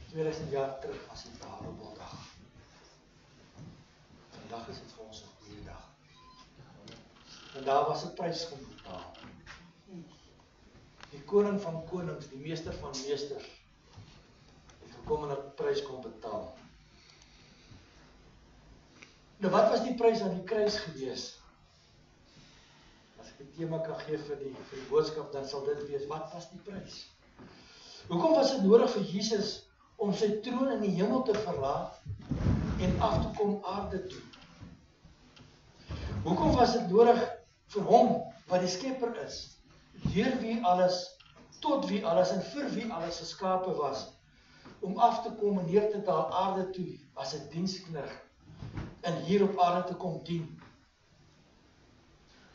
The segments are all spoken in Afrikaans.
2000 jaar terug was die Babeldag. Vandag is dit vir ons 'n goeie dag. En daar was 'n prys om betaal. Die koning van konings, die meester van meesters, het gekom en 'n prys kom betaal. Nou wat was die prys aan die kruis gewees? As ek 'n tema kan gee vir die boodskap, dan sal dit wees, wat was die prys? Hoekom was dit nodig vir Jesus om sy troon in die hemel te verlaat en af te kom aarde toe? Hoekom was dit nodig vir hom, wat die skepper is, deur wie alles, tot wie alles en vir wie alles geskape was, om af te kom en neer te daal aarde toe as 'n diensknegt en hier op aarde te kom dien?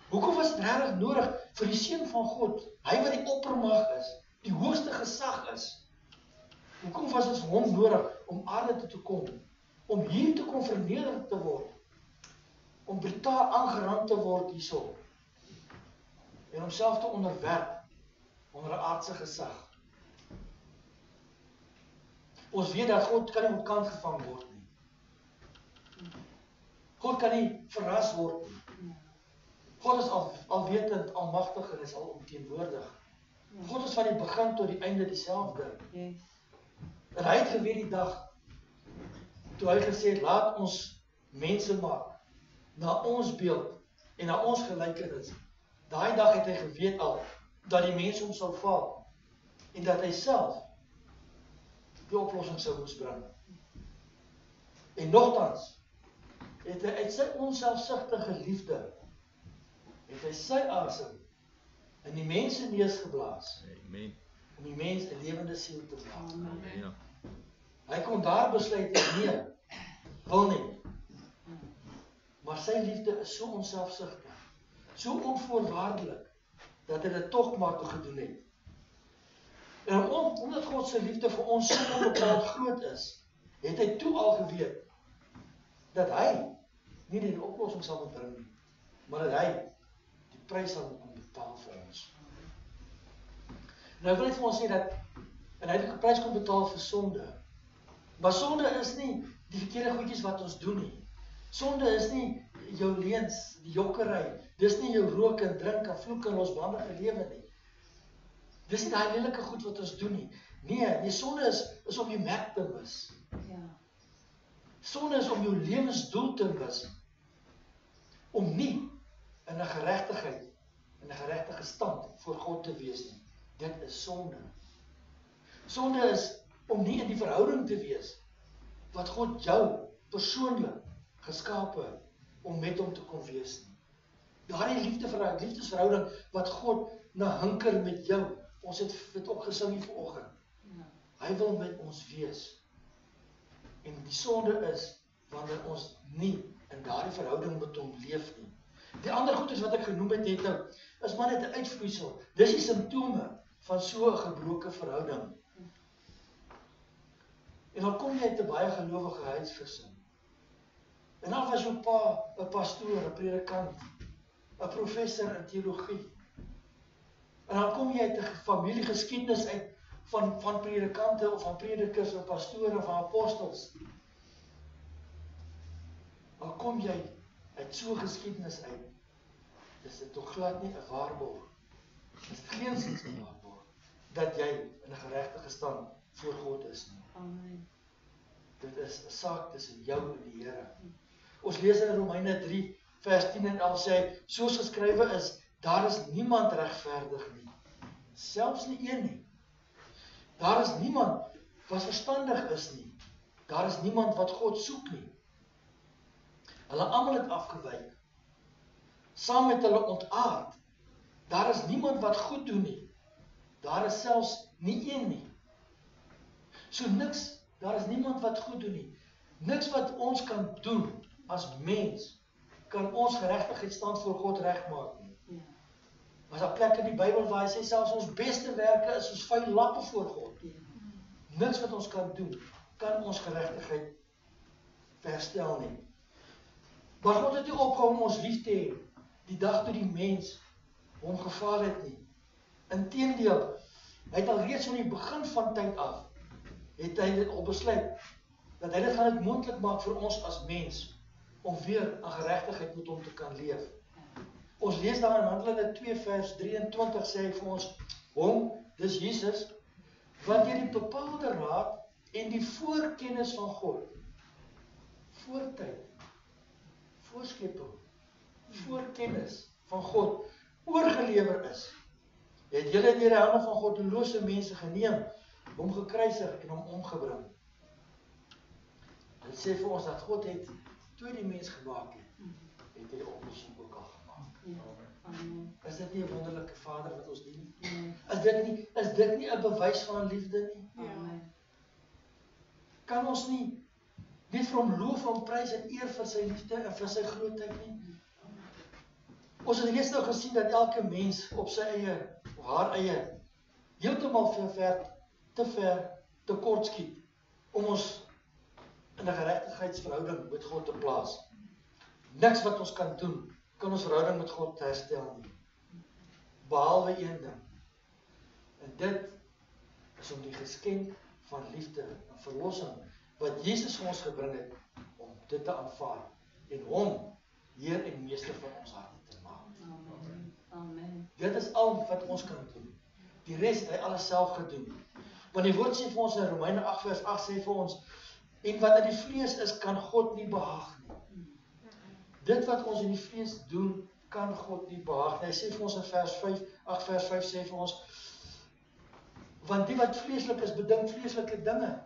Hoekom was dit regtig nodig vir die Seun van God, hy wat die oppermag is, die hoogste gesag is? Hoekom was dit vir hom nodig om aarde toe te kom, om hier te kom verneder te word, om brutaal aangerand te word hierso, en homself te onderwerp onder 'n aardse gesag? Ons weet dat God kan nie ontkant gevang word nie. God kan nie verras word nie. God is alwetend, almagtig en is alomteenwoordig. God is van die begin tot die einde dieselfde. En hy het geweet die dag, toe hy gesê het, laat ons mense maak, na ons beeld en na ons gelykenis. Daai dag het hy geweet al, dat die mens hom sal val, en dat hy self die oplossing sou moes bring. En nogtans, het hy uit sy onselfsugtige liefde, het hy sy asem in die mens se neus geblaas, om die mens 'n lewende siel te maak. Hy kon daar besluit, nee, wil nie. Maar sy liefde is so onselfsugtig, so onvoorwaardelik, dat hy dit tog maar toe gedoen het. En omdat God se liefde vir ons so onbepaald groot is, het hy toe al geweet, dat hy nie die oplossing sal bring nie, maar dat hy die prys sal moet betaal vir ons. Nou wil ek vir ons sê dat, en hy het die prys kom betaal vir sonde, maar sonde is nie die verkeerde goedjies wat ons doen nie. Sonde is nie jou leens, die jokkery, dis nie jou rook en drink en vloek en losbandige lewe nie. Dis nie daai lelike goed wat ons doen nie. Nee, die sonde is om jou merk te mis. Sonde is om jou lewensdoel te mis. Om nie in 'n geregtigheid, in 'n geregtige stand voor God te wees nie. Dit is sonde. Sonde is om nie in die verhouding te wees wat God jou persoonlik geskape om met hom te kon wees nie. Daardie liefdesverhouding wat God na hinker met jou. Ons het dit opgesing hier vanoggend. Hy wil met ons wees. En die sonde is wanneer ons nie in daardie verhouding met hom leef nie. Die ander goeders wat ek genoem het nou, is maar net 'n uitvloeisel. Dis die simptome van so 'n gebroke verhouding. En dan kom jy uit 'n baie gelowige huisgesin. En dan was jou pa 'n pastoor, 'n predikant, 'n professor in teologie. En dan kom jy uit 'n familiegeskiedenis uit van predikante of van predikers of pastore of apostels. Dan kom jy uit so 'n geskiedenis uit. Dis dit tog glad nie 'n waarborg. Dis geensins 'n waarborg dat jy in 'n geregtige stand voor God is nie. Amen. Dit is 'n saak tussen jou en die Here. Ons lees in Romeine 3 vers 10 en 11 sê, soos geskrywe is, daar is niemand regverdig nie, selfs nie een nie. Daar is niemand wat verstandig is nie, daar is niemand wat God soek nie. Hulle almal het afgewyk, saam met hulle ontaard. Daar is niemand wat goed doen nie, daar is selfs nie een nie. So niks, daar is niemand wat goed doen nie. Niks wat ons kan doen as mens, kan ons geregtigheidsstand voor God regmaak nie. Maar daar plek in die Bybel waar hy sê, selfs ons beste werke is soos vuil lappe voor God. Niks wat ons kan doen, kan ons geregtigheid verstel nie. Maar God het nie opgehou om ons lief te hê, die dag toe die mens hom gefaal het nie. Inteendeel, hy het al reeds van die begin van tyd af het hy dit al besluit, dat hy dit gaan dit moontlik maak vir ons as mens, om weer aan geregtigheid met hom te kan leef. Ons lees daar in Handelinge 2 vers 23 sê hy vir ons, hom, dis Jesus, wat deur die bepaalde raad en die voorkennis van God, voortyd, voorskepping, voorkennis van God, oorgelewer is, het julle deur die hande van goddelose mense geneem, hom gekruisig en hom omgebring. Dit sê vir ons dat God het, toe die mens gemaak het hy die oplossing ook al gemaak. Is dit nie 'n wonderlike Vader wat ons dien? Is dit nie 'n bewys van liefde nie? Kan ons nie net vir hom loof en prys en eer vir sy liefde en vir sy grootheid nie? Ons het reeds nou gesien dat elke mens op sy eie, of haar eie, heeltemal te ver kort skiet, om ons in 'n geregtigheidsverhouding met God te plaas. Niks wat ons kan doen, kan ons verhouding met God herstel nie. Behalwe een ding. En dit is om die geskenk van liefde en verlossing, wat Jesus vir ons gebring het, om dit te aanvaar, en hom Heer en Meester van ons harte te maak. Amen. Dit is al wat ons kan doen. Die res het hy alles self gedoen. Want die woord sê vir ons in Romeine 8 vers 8 sê vir ons, en wat in die vlees is, kan God nie behaag nie. Dit wat ons in die vlees doen, kan God nie behaag nie. Hy sê vir ons in vers 5, 8 vers 5 sê vir ons, want die wat vleeslik is, bedink vleeslike dinge.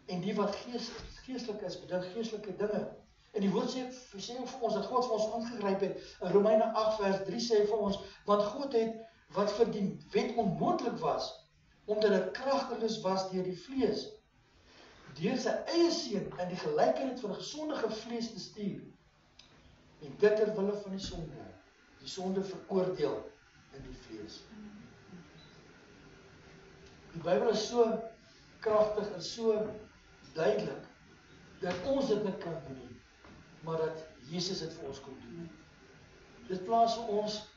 En die wat geestelik is, bedink geestelike dinge. En die woord sê vir ons, dat God vir ons ingegryp het. In Romeine 8 vers 3 sê vir ons, want God het, wat vir die wet onmoontlik was, omdat dit kragteloos was deur die vlees, deur sy eie seun in die gelykheid van 'n gesondige vlees te stuur, en dit ter wille van die sonde veroordeel in die vlees. Die Bybel is so kragtig en so duidelik, dat ons dit nie kan doen nie, maar dat Jesus dit vir ons kon doen. Dit plaas vir ons,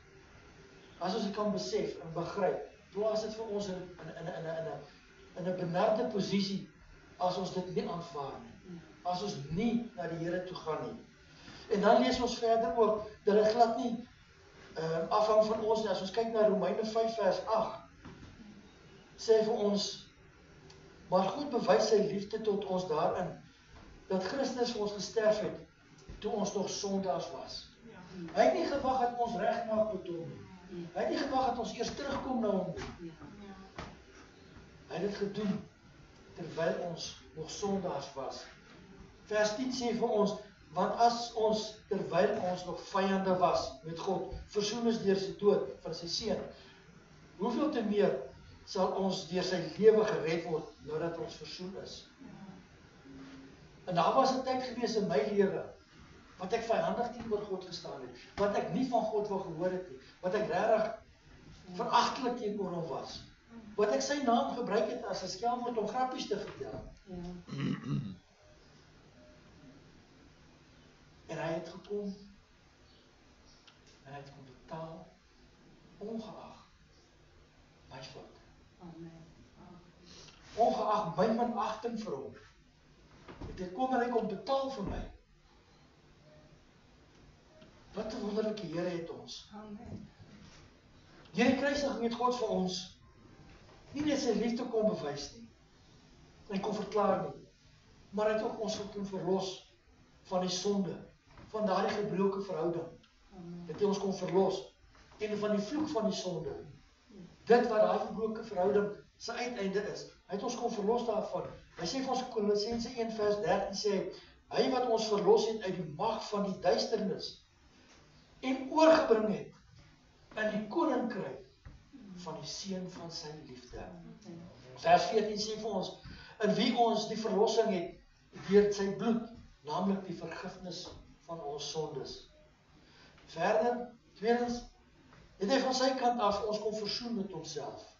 as ons dit kan besef en begryp, plaas dit vir ons in 'n benarde posisie, as ons dit nie aanvaar nie, as ons nie na die Here toe gaan nie. En dan lees ons verder ook, dat dit glad nie afhang van ons nie. As ons kyk na Romeine 5 vers 8, sê vir ons, maar God bewys sy liefde tot ons daarin, dat Christus vir ons gesterf het, toe ons nog sondaars was. Hy het nie gewag dat ons regmaak met hom nie. Hy het nie gewag dat ons eers terugkom na hom nie. Hy het dit gedoen, terwyl ons nog sondaars was. Vers 10 sê vir ons, want as ons, terwyl ons nog vyande was met God, versoen is deur sy dood van sy seun, hoeveel te meer sal ons deur sy lewe gered word, nou dat ons versoen is. En daar was 'n tyd gewees in my lewe, wat ek vyandig teenoor God gestaan het, wat ek nie van God wil gehoor het nie, wat ek regtig veragtelik teenoor hom was, wat ek sy naam gebruik het as 'n skelwoord om grappies te vertel. En hy het gekom, en hy het kom betaal, ongeag my fout. Ongeag my minagting vir hom. Het hy kom en hy kom betaal vir my. Wat 'n wonderlike Here het ons. Deur die kruisiging het God vir ons nie net sy liefde kom bewys nie, en kom verklaar nie, maar hy het ook ons kon verlos van die sonde, van daardie gebroke verhouding. Het hy ons kon verlos, en van die vloek van die sonde. Dit wat daai gebroke verhouding sy uiteinde is. Hy het ons kon verlos daarvan. Hy sê vir ons Kolossense 1 vers 13 sê, hy wat ons verlos het uit die mag van die duisternis, en oorgebring het in die koninkryk van die seun van sy liefde. Vers 14 sê vir ons, in wie ons die verlossing het, deur sy bloed, naamlik die vergifnis van ons sondes. Verder, tweedens, het hy van sy kant af ons kon versoen met onsself.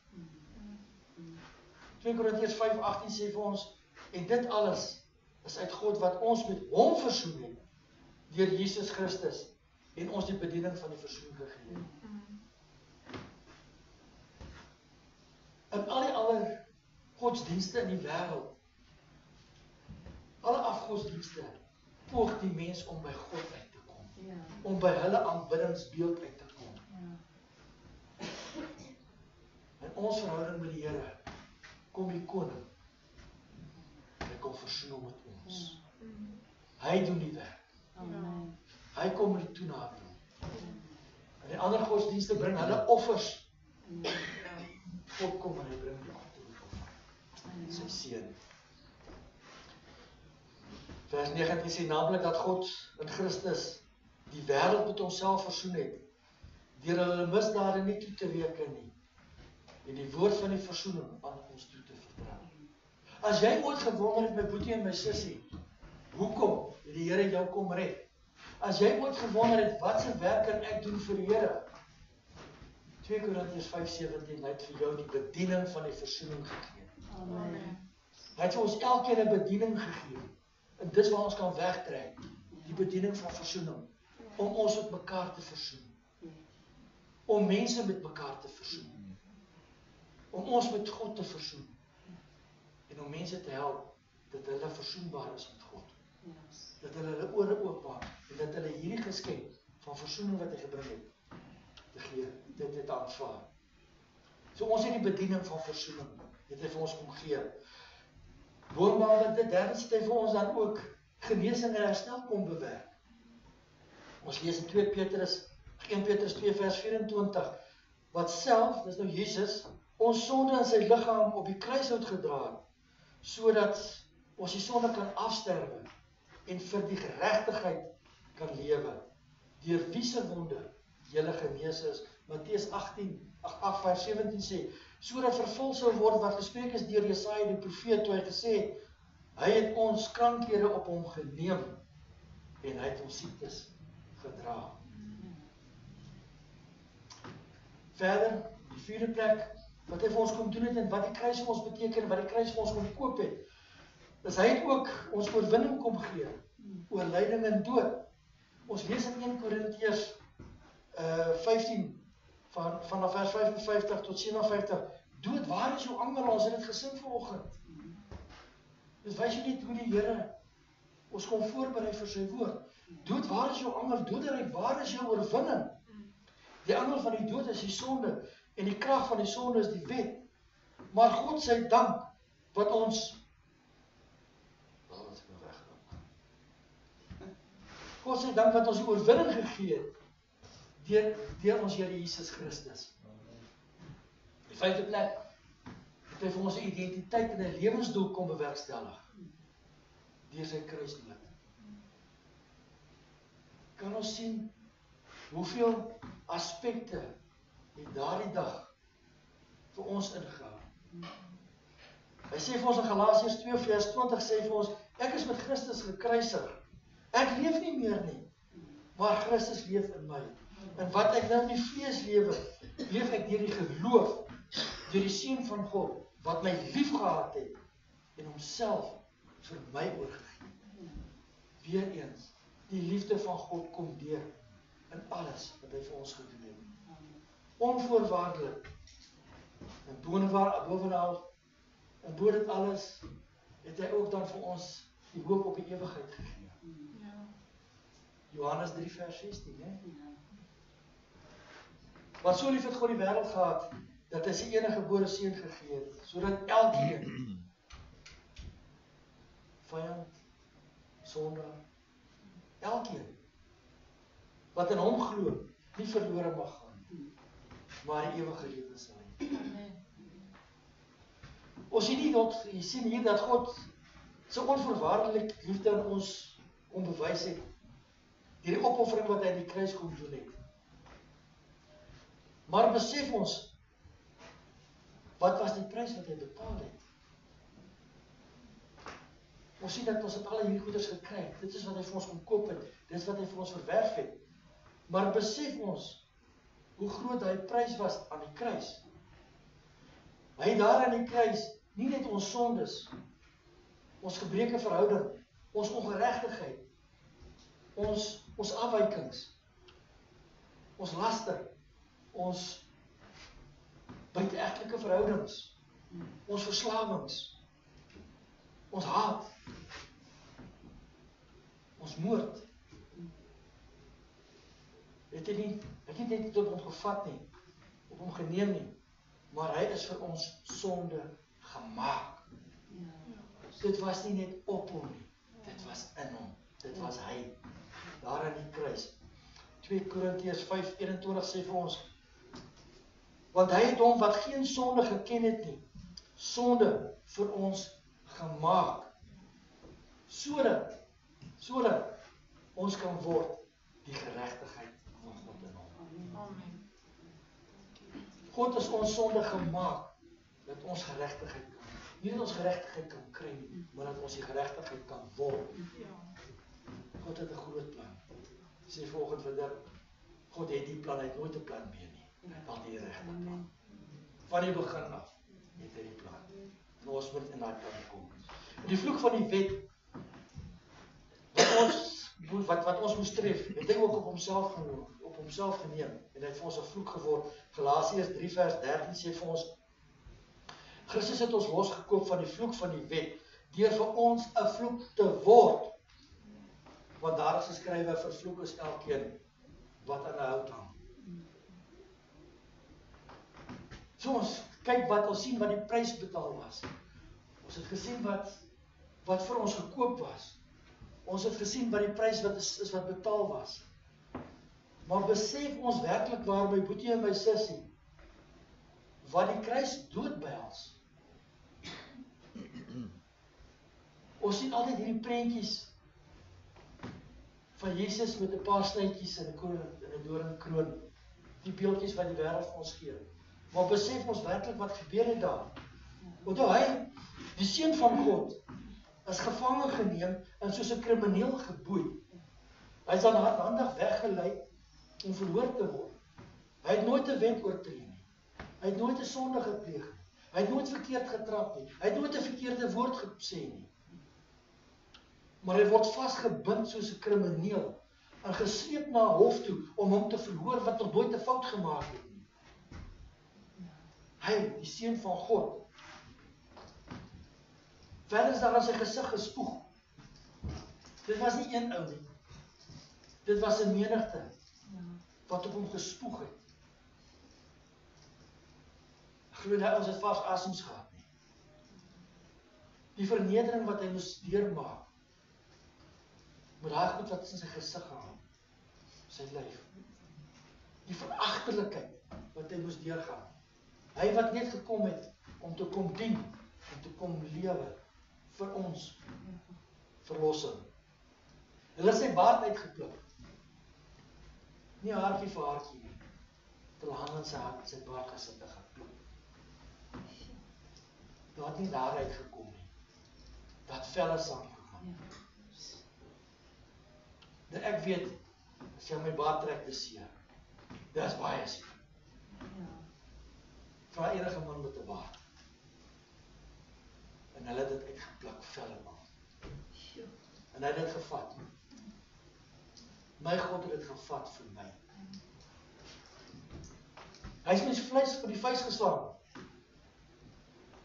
2 Korintiërs 5:18 sê vir ons, en dit alles is uit God wat ons met hom versoen het, deur Jesus Christus, en ons die bediening van die versoening gegee het. In al die ander godsdienste in die wêreld, alle afgodsdienste, poog die mens om by God uit te kom. Om by hulle aanbiddingsbeeld uit te kom. In ons verhouding met die Here, kom die koning. Hy kom versoen met ons. Hy doen die werk. Hy kom met die toenadering. En die ander godsdienste bring hulle offers. God kom en hy bring die offer. Sy seun. Vers 19 sê naamlik dat God in Christus die wêreld met homself versoen het, deur hulle misdade nie toe te reken nie, en die woord van die versoening aan ons toe te vertrou. As jy ooit gewonder het, my boetie en my sussie, hoekom het die Here jou kom red? As jy ooit gewonder het, wat se werk kan ek doen vir die Here? 2 Korintiërs 5:17 het vir jou die bediening van die versoening gegee. Amen. Hy het vir ons elkeen 'n bediening gegee. En dis waar ons kan wegtrek. Die bediening van versoening. Om ons met mekaar te versoen. Om mense met mekaar te versoen. Om ons met God te versoen. En om mense te help dat hulle versoenbaar is met God. Dat hulle hulle ore oopmaak en dat hulle hierdie geskenk van versoening wat hy gebring het, te gee, dit het aanvaar. So ons het die bediening van versoening, dit het vir ons kom gee. Boonbehalwe dit, derdens het hy vir ons dan ook genesing en herstel kom bewerk. Ons lees in 1 Petrus 2 vers 24, wat self, dis nou Jesus, ons sonde in sy liggaam op die kruis uitgedra het, sodat ons die sonde kan afsterwe en vir die geregtigheid kan lewe, deur wie se wonde julle genees is. Matteus 8 vers 17 sê, sodat vervul sou word wat gespreek is deur Jesaja die profeet, toe hy gesê het, hy het ons krankhede op hom geneem en hy het ons siektes gedra. Verder, die vierde plek, wat hy vir ons kom doen het en wat die kruis vir ons beteken, wat die kruis vir ons kom koop het, is hy het ook ons oorwinning kom gee, oor lyding en dood. Ons lees in 1 Korintiërs 15, vanaf vers 55 tot 57, dood, waar is jou anger? Ons het dit gesing vanoggend. Dit wys jy net hoe die Here ons kom voorberei vir sy woord. Dood, waar is jou anger? Doderyk, waar is jou oorwinning? Die anger van die dood is die sonde, en die krag van die sonde is die wet. Maar God sy dank, wat ons, God sy dank wat ons die oorwinning gegee het, deur ons Here Jesus Christus. Die vyfde plek, het hy vir ons 'n identiteit en 'n lewensdoel kom bewerkstellig, deur sy kruisdood. Kan ons sien, hoeveel aspekte het daardie dag vir ons ingehou. Hy sê vir ons in Galasiërs 2 vers 20, sê vir ons, ek is met Christus gekruisig. Ek leef nie meer nie, maar Christus leef in my. En wat ek nou in die vlees lewe, leef ek deur die geloof, deur die Seun van God, wat my lief gehad het, en homself vir my oorgegee. Weereens, die liefde van God kom deur in alles wat hy vir ons gedoen het. Onvoorwaardelik, en bovenal, en bo dit alles, het hy ook dan vir ons die hoop op die ewigheid gegee. Johannes 3 vers 16, hè? Want so lief het God die wêreld gehad, dat hy sy enige gebore seun gegee het, sodat elkeen, vyand, sondaar, elkeen, wat in hom glo, nie verlore mag gaan, maar die ewige lewe sal hê. Ons sien nie dat, jy sien hier dat God sy onvoorwaardelike liefde aan ons kom bewys het, deur die opoffering wat hy in die kruis kom doen het. Maar besef ons, wat was die prys wat hy betaal het? Ons sien dat ons het alle hierdie goeders gekry, dit is wat hy vir ons kom koop het, dit is wat hy vir ons verwerf het. Maar besef ons, hoe groot hy prys was aan die kruis. Hy daar aan die kruis, nie net ons sondes, ons gebreke verhouding, ons ongeregtigheid, ons afwykings, ons laster, ons buiteegtelike verhoudings, ons verslawings, ons haat, ons moord. Het hy het net tot hom gevat nie, op hom geneem nie, maar hy is vir ons sonde gemaak. Dit was nie net op hom nie, dit was in hom, dit was hy, daar aan die kruis. 2 Korintiërs 5:21 sê vir ons, want hy het hom wat geen sonde geken het nie, sonde vir ons gemaak, sodat ons kan word die geregtigheid van God in hom. Amen. God is ons sonde gemaak, dat ons geregtigheid kan, nie dat ons geregtigheid kan kry nie, maar dat ons die geregtigheid kan word. God het 'n groot plan. Sê volgens vir dit, God het die plan, hy het nooit 'n plan meer nie, al die regte plan. Van die begin af, het hy die plan. En ons moet in daai plan kom. Die vloek van die wet, wat ons moes tref, het hy ook op homself geneem, en hy het vir ons 'n vloek geword. Galasiërs 3:13 sê vir ons, Christus het ons losgekoop van die vloek van die wet, deur vir ons 'n vloek te word, want daar is geskrywe, vervloek is elkeen wat aan 'n hout hang. So ons kyk wat ons sien wat die prys betaal was. Ons het gesien wat vir ons gekoop was. Ons het gesien wat die prys is wat betaal was. Maar besef ons werklik waar, my boetie en my sussie, wat die kruis dood behels. Ons sien altyd hierdie prentjies van Jesus met 'n paar snytjies en 'n doringkroon, die beeldjies wat die wêreld vir ons gee. Maar besef ons werklik wat gebeur het daar. Onthou hy, die seun van God, is gevange geneem en soos 'n krimineel geboei. Hy is dan hardhandig weggelei om verhoor te word. Hy het nooit 'n wet oortree nie. Hy het nooit 'n sonde gepleeg nie. Hy het nooit verkeerd getrap nie. Hy het nooit 'n verkeerde woord gesê nie. Maar hy word vasgebind soos 'n krimineel en gesleep na hof toe om hom te verhoor wat nog nooit 'n fout gemaak het nie. Hy, die seun van God, verder is daar aan sy gesig gespoeg. Dit was nie een ou nie. Dit was 'n menigte wat op hom gespoeg het. Ek glo dat ons het vars asems gehad nie. Die vernedering wat hy moes deurmaak, met daai goed wat in sy gesig hang, sy lyf. Die veragtelikheid wat hy moes deurgaan. Hy wat net gekom het om te kom dien en te kom lewe vir ons verlossing. Hulle het sy baard uitgepluk. Nie haartjie vir haartjie nie. Terwyl hand in sy baard gesit en gepluk. Daar het nie daaruit gekom nie. Dat velle saamgegaan. Dat ek weet, as jy my baard trek, dis seer. Dit is baie seer. Vra enige man met 'n baard. En hulle het dit uitgepluk, velle af. En hy het dit gevat. My God het dit gevat vir my. Hy is mens vleis vir die vuis geslaan.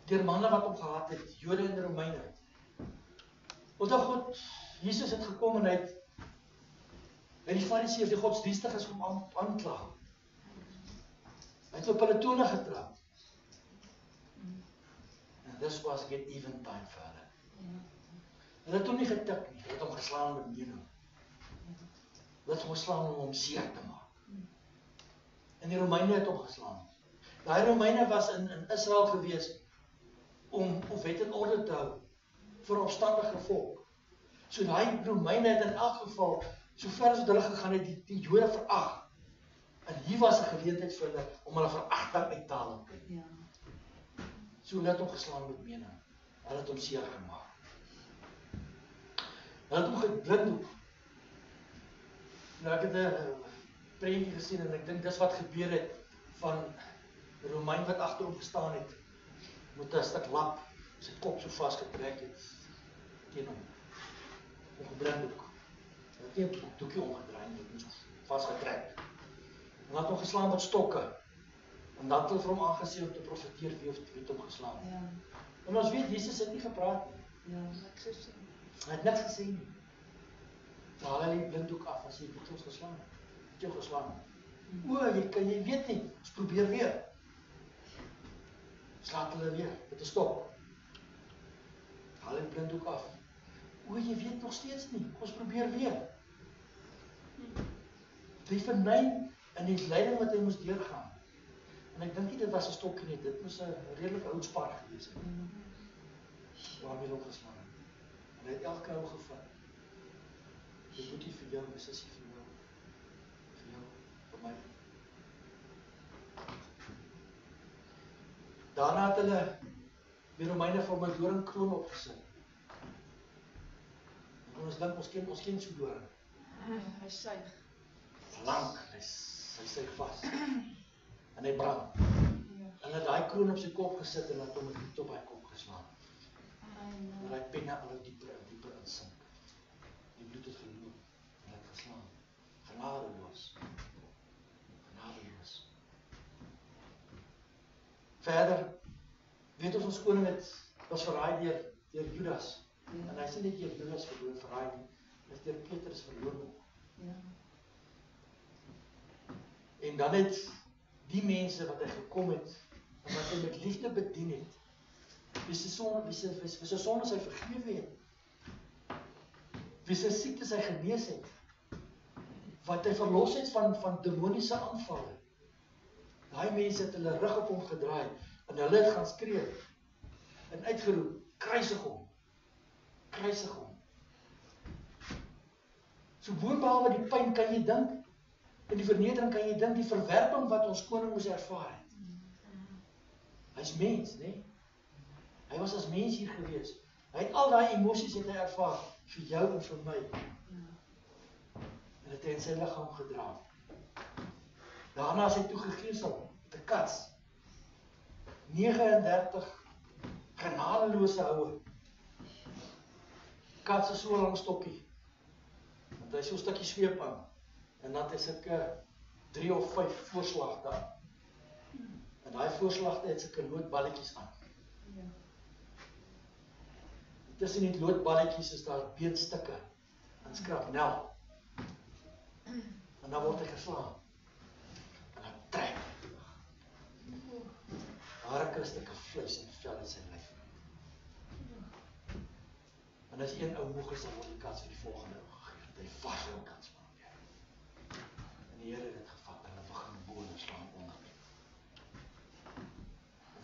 Deur manne wat hom gehaat het, Jode en Romeine. Onthou God, Jesus het gekom en hy het die Fariseërs, die godsdienstiges kom aankla. Hy het op hulle tone getrap. And this was get even time for hulle. Hulle het hom nie getik nie, hulle het hom geslaan met mening. Hulle het hom geslaan om hom seer te maak. En die Romeine het hom geslaan. Daai Romeine was in Israel gewees om wet en orde te hou vir 'n opstandige volk. So daai Romeine het in elk geval so ver as wat hulle gegaan het, die Jode verag. En hier was 'n geleentheid vir hulle om hulle veragting uit te haal. So hulle het hom geslaan met mening. Hulle het hom seer gemaak. Hulle het hom geblinddoek. Nou ek het 'n prentjie gesien en ek dink dis wat gebeur het van 'n Romein wat agter hom gestaan het met 'n stuk lap, sy kop so vasgetrek het teen hom. 'n geblinddoek. Hy het nie 'n doekie omgedraai nie, dit is vasgetrek. En hy het hom geslaan met stokke. En dan het hulle vir hom aangesê om te profeteer wie het hom geslaan. Ja. En ons weet, Jesus het nie gepraat nie. Ja, niks gesê. Hy het niks gesê nie. Maar hulle het die blinddoek af en sê, wie het ons geslaan? Wie het jou geslaan? O, jy weet nie, ons probeer weer. Slaat hulle weer, dit is stop. Haal die blinddoek af. O, jy weet nog steeds nie, ons probeer weer. Die vernyn in die lyding wat hy moes deurgaan. En ek dink nie dit was 'n stokkie nie, dit moes 'n redelik houtspar gewees het. Waarmee hy opgeslaan het. En hy het elke ou gevat. Dit moet nie vir jou, dis is vir jou. Vir jou, vir my. Daarna het hulle die Romeine vir my doringkroon opgesit. En ons dink, ons ken so doring. Hy suig. Lang, hy suig vas. En hy brand. Ja. En hy het daai kroon op sy kop gesit en het hom met die top by kop geslaan. En hy penne al dieper en dieper insink. Die bloed het geloop en hy het geslaan. Genadeloos. Genadeloos. Verder, weet ons koning was verraai deur Judas. Ja. En hy sê nie deur Judas verraai nie, hy is deur Petrus verloor. Ja. En dan het die mense wat hy gekom het, en wat hy met liefde bedien het, wie se sondes hy vergewe het, wie se siektes hy genees het, wat hy verlos het van demoniese aanvalle. Daai mense het hulle rug op hom gedraai, en hulle het gaan skree, en uitgeroep, kruisig hom, kruisig hom. So boonbehalwe die pyn kan jy dink, en die vernedering kan jy dink, die verwerping wat ons koning moes ervaar het. Hy is mens, nee? Hy was as mens hier gewees. Hy het al daai emosies het hy ervaar, vir jou en vir my. En het hy in sy liggaam gedra. Daarna is hy toegegeesel, met 'n kats. 39 genadeloose houe. Kats is so lang stokkie, want hy is so 'n stukkie sweep aan. En dan is ek 3 of 5 voorslag daar. En daai voorslagte het sulke loodballetjies aan. Ja. Tussen die loodballetjies is daar beenstukke en skrapnel. En dan word hy geslaan. En dan trek. Daar is 'n stukke vleis en vel in sy lyf. En as een ou moeg is, dan word die kans vir die volgende ou gegee. Hy vars jou kans van weer. En die Here het dit gevat en hulle begin boon en slaan onder.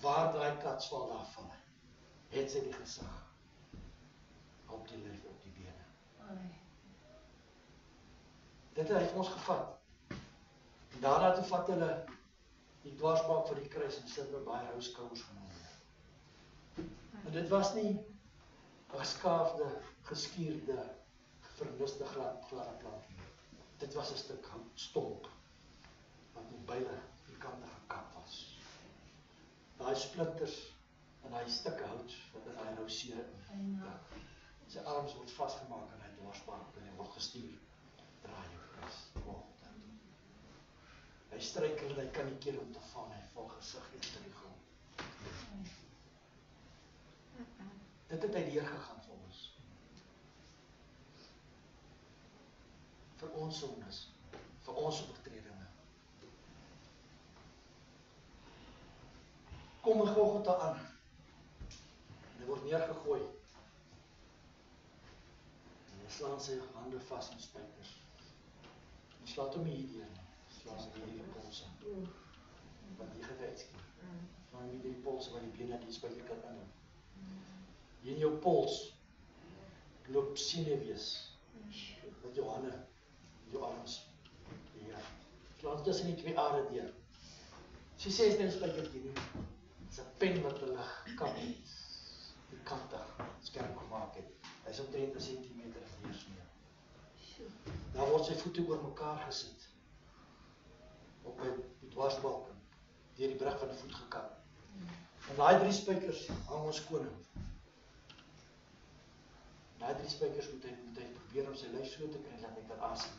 Waar daai kats val daarvan, het sy die gesig. Op die lyf, op die bene. Dit het hy vir ons gevat. En daarna toe vat hulle die dwarsbalk vir die kruis en sit met baie rou skouers genoem. En dit was nie 'n geskaafde, geskuurde, verniste gladde plank nie. Dit was 'n stuk houtstomp wat met beide kante gekap was. Daai splinters en daai stukke hout wat in daai rou seer in. Sy arms word vasgemaak in hy dwarsbalk en hy word gestuur. Draai jou kruis, kom dan. Hy struikel en hy kan nie keer om te val, hy val gesig eers in die grond. Dit het hy deurgegaan vir ons. Vir ons sondes, vir ons oortredinge. Kom in Golgotha aan. En hy word neergegooi. En hy slaan sy hande vas met spykers. Hy slaat hom nie hierdeur nie. Slaan hom hierdie polse. Want die geweidskiep. Slaan hom hierdie polse waar die bene die spyker kan inhou. Hier in jou pols loop senuwees. Met jou hande, jou arms. Ja. Slaan tussen die 2 are deur. Sy sê is nie 'n spykertjie nie. Dit is 'n pen wat hulle gekap het. Die kante skerp gemaak het. Hy is omtrent 'n sentimeter deursnee. Daar word sy voete oor mekaar gesit. Op die dwarsbalk, deur die brug van die voet gekap. En daai 3 spykers hang ons koning. Daai 3 spykers moet hy probeer om sy lyf so te kry dat hy kan asem.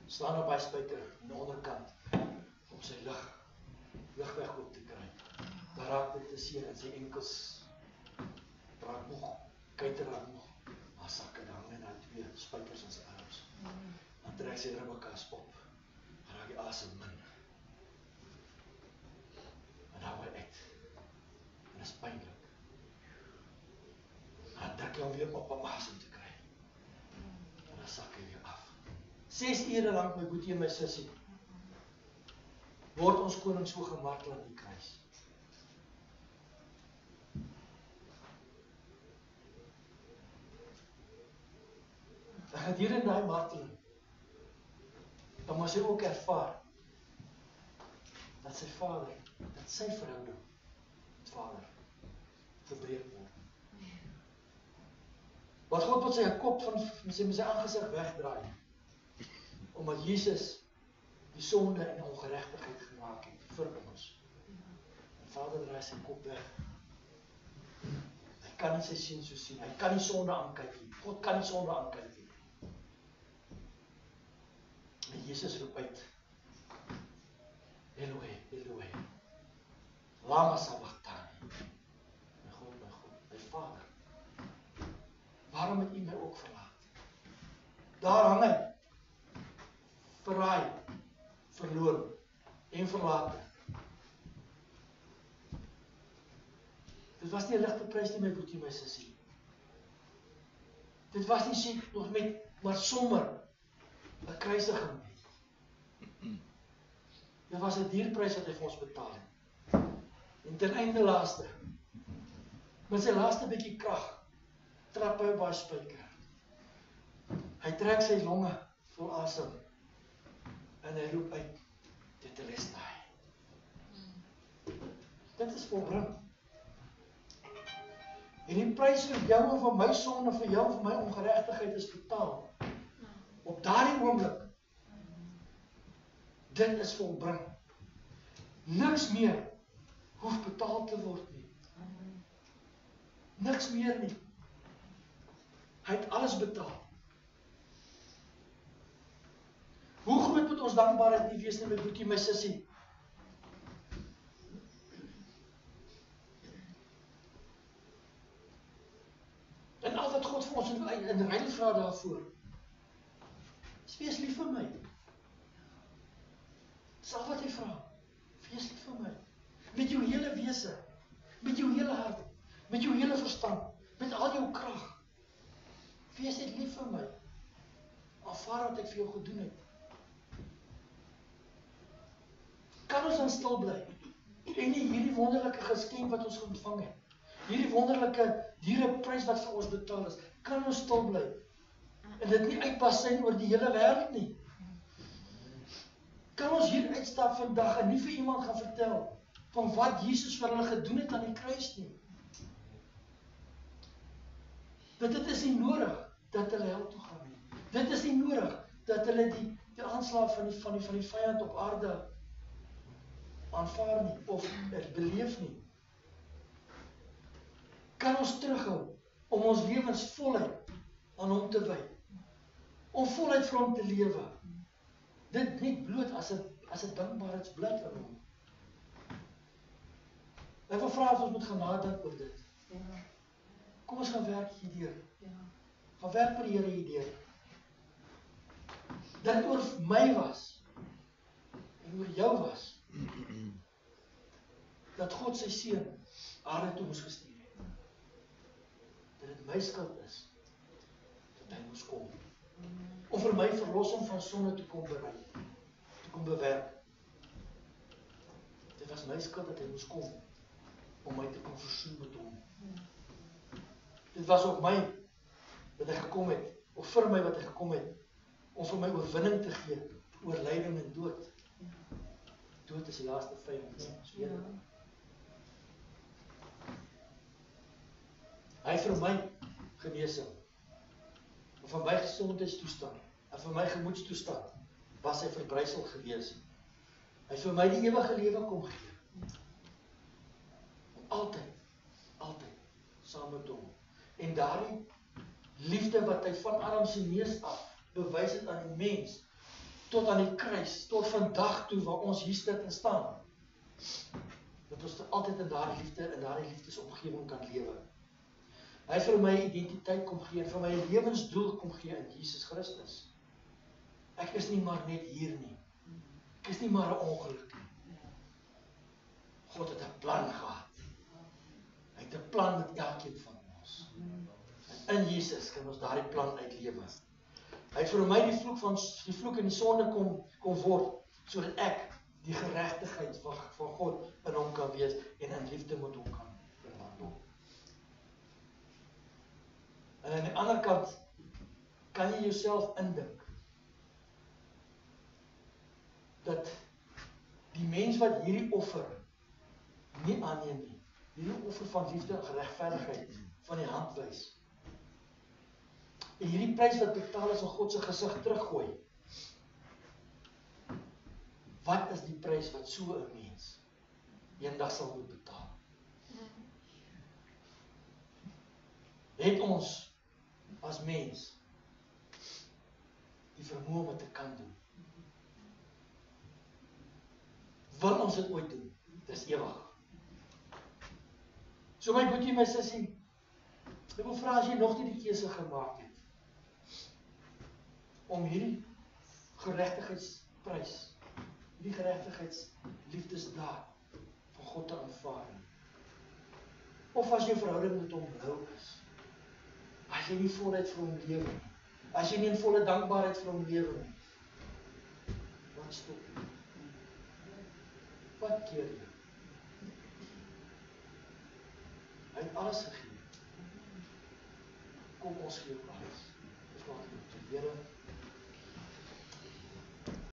Slaan op hy spyker aan die onderkant. om sy ligweg op te kry. Daar raak dit te seer en sy enkels raak nog, kuite raak nog, maar sakke dan hang en dan 2 spykers in sy arms. Dan trek sy ribbekas op, en raak die asem min. En hou hy uit. En dit is pynlik. En dan druk hy hom weer op om asem te kry. En dan sak hy weer af. 6 ure lang my boetie en my sussie, word ons koning so gemartel aan die kruis. En gedurende daai marteling, dan moes hy ook ervaar, dat sy vader, dat sy verhouding met vader, verbreek word. Wat God met sy kop met sy aangesig wegdraai, omdat Jesus die sonde en die ongeregtigheid gemaak het vir ons. En vader draai sy kop weg. Hy kan nie sy seun so sien, hy kan nie sonde aankyk nie. God kan nie sonde aankyk nie. En Jesus roep uit, Eloi, Eloi, lama sabachthani. My God, my Vader, waarom het U my ook verlaat? Daar hang hy, verraai, verloor en verlaat. Dit was nie 'n ligte prys nie, my boetie, my sussie. Dit was nie sê nog met, maar sommer 'n kruisiging nie. Dit was 'n dierprys wat hy vir ons betaal het. En ten einde laaste, met sy laaste bietjie krag, trap hy op haar spyker. Hy trek sy longe vol asem en hy roep uit, Tetelestai. Dit is volbring. En die prys vir jou en vir my sonde, vir jou en vir my ongeregtigheid is betaal. Op daardie oomblik, dit is volbring. Niks meer hoef betaal te word nie. Niks meer nie. Hy het alles betaal. Hoe groot moet ons dankbaarheid nie wees nie, my broertjie, my sussie? En al wat God vir ons in ruil vra daarvoor, is wees lief vir my. Dis al wat hy vra. Wees lief vir my. Met jou hele wese, met jou hele hart, met jou hele verstand, met al jou krag. Wees net lief vir my. Aanvaar wat ek vir jou gedoen het. Kan ons dan stil bly en nie hierdie wonderlike geskenk wat ons ontvang het, hierdie wonderlike diereprys wat vir ons betaal is, kan ons stil bly en dit nie uitpasyn oor die hele wêreld nie? Kan ons hier uitstap vandag en nie vir iemand gaan vertel van wat Jesus vir hulle gedoen het aan die kruis nie? Dat dit is nie nodig dat hulle hel toe gaan nie. Dit is nie nodig dat hulle die aanslag van die vyand op aarde aanvaar nie, of beleef nie. Kan ons terughou om ons lewens voluit aan hom te wy, om voluit vir hom te lewe. Dit net bloot as 'n dankbaarheidsblad aan hom. Ek wil vra of ons moet gaan nadink oor dit. Ja. Kom ons gaan werk hierdeur. Ja. Gaan werk met die Here hierdeur. Dat dit oor my was en oor jou was. Dat God sy seun aarde toe moes gestuur het. Dat dit my skuld is dat hy moes kom. Om vir my verlossing van sonde te kom bereik, te kom bewerk. Dit was my skuld dat hy moes kom om my te kom versoen met hom. Dit was op my dat hy gekom het, of vir my wat hy gekom het, om vir my oorwinning te gee oor lyding en dood. Dood is die laaste vyand. Hy vir my genesing, en vir my gesondheidstoestand, en vir my gemoedstoestand, was hy verbrysel gewees. Hy vir my die ewige lewe kom gee. Om altyd, saam met hom. En daardie liefde wat hy van Adam se neus af bewys het aan die mens, tot aan die kruis, tot vandag toe waar ons hier sit en staan, dat ons altyd in daardie liefde, in daardie liefdesomgewing kan lewe. Hy het vir my identiteit kom gee, vir my lewensdoel kom gee in Jesus Christus. Ek is nie maar net hier nie. Ek is nie maar 'n ongeluk nie. God het 'n plan gehad. Hy het 'n plan met elkeen van ons. En in Jesus kan ons daardie plan uitlewe. Hy het vir my die vloek en die sonde kom word, sodat ek die geregtigheid van God in hom kan wees en in liefde met hom kan wandel. En aan die ander kant kan jy jouself indink dat die mens wat hierdie offer nie aanneem nie, hierdie offer van liefde en geregverdigheid van die hand wys, en hierdie prys wat betaal is in God se gesig teruggooi, wat is die prys wat so 'n mens eendag sal moet betaal? Het ons as mens die vermoë om dit te kan doen? Wil ons dit ooit doen? Dis ewig. So my boetie, my sussie, ek wil vra as jy nog nie die keuse gemaak het om hierdie geregtigheidsprys, hierdie geregtigheidsliefdesdaad van God te aanvaar, of as jou verhouding met hom rou is, as jy nie voluit vir hom lewe nie, as jy nie in volle dankbaarheid vir hom lewe nie, wat stop jy? Wat keer jy? Hy het alles gegee. Kom ons gee op alles. Dis wat ek moet. Here,